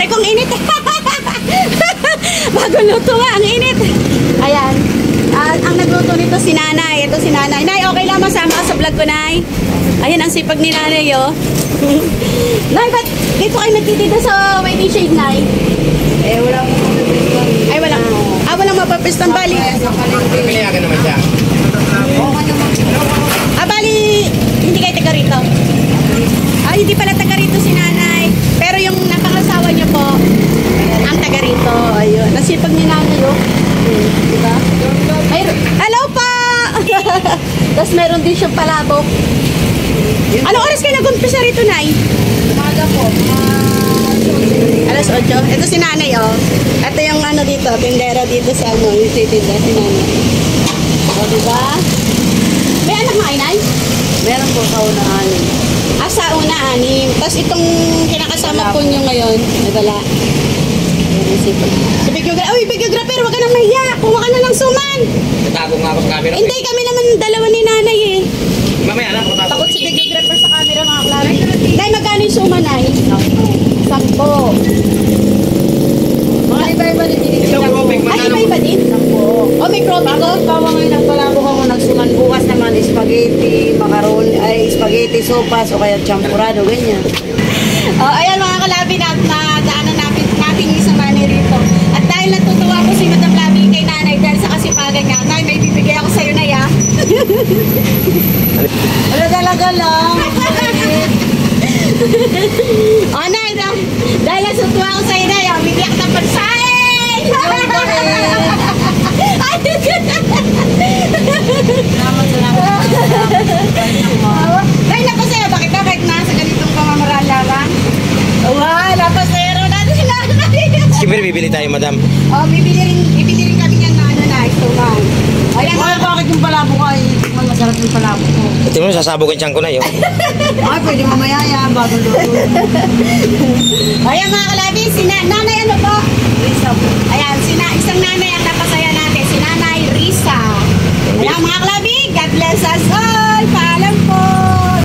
Aray kong init. Bago luto nga, ang init. Ayan. Ang nagluto nito si Nanay. Ito si Nanay. Nay, okay lang masama ka sa vlog ko, Nay. Ayan ang sipag ni Nanay, oh. Nay, ba't dito kayo nagtitinda sa waiting shade, Nay? Eh, wala mo Ay, walang. Walang mapapistan, bali. Pilihagan naman siya. Bali, hindi kayo taga rito. Hindi pala taga rito si Nanay. Pero yung napangasawa niyo po, ang taga rito. Ayun. Nasipag ni Nanay, oh. Diba? Hello pa! Tapos meron din siyang palabok. Anong oras kayo nag-umpisa rito, Nay? umaga po. Alas 8. Ito si Nanay, oh. Ito yung ano dito, tindera dito sa ano, yung titinda si Nanay. O, diba? May anak na kayo, Nay? Meron po sa unaan. Sa una, 6. Tapos itong kinakasama po nyo ngayon, ay wala. Si videographer, wag ka nang mahiya. Kuha ka na ng suman. Natago nga ako sa camera. Hindi, kami naman dalawa ni Nanay eh. Mamaya na, Takot si videographer sa camera, mga klaro. Nay, magkano yung suman, Nay? 10. Mga iba-iba din Ito tinitinda po, ko. may Iba-iba din? Oh, may propi ko? Bawa ngayon nagpalabok ako nagsuman. Bukas naman spaghetti, macaroni, spaghetti, sopas o kaya champurado, ganyan. Ayan mga kalabi na daanan natin yung isang Nanay rito. At dahil natutuwa ko si Madam Labi kay Nanay dahil sa kasipagan niya, Nay, may bibigay ako sa'yo, Nay, ah. Wala talaga lang. Nay, dahil natutuwa ko sa'yo, Nay, ah, bibigyan ka ng pagsain! Nay, napasaya ba kita kahit nasa ganitong pamamaraan lamang? Napasaya rin natin si Nanay. Siyempre, bibili tayo, madam. Ibili rin kami yan na ano na, ito nga. Ayan, Ay, bakit yung palabok ay tikman masarap yung palabok ko? Ito mo, sasabog ang tiyan ko na yun. Ay, pwede mamaya yan, bago luto. ayan mga kalabi, si Nanay ano po? Risa po. Ayan, isang nanay ang napasaya natin, si Nanay Risa. Ayan mga kalabi, God bless us all. Paalam po.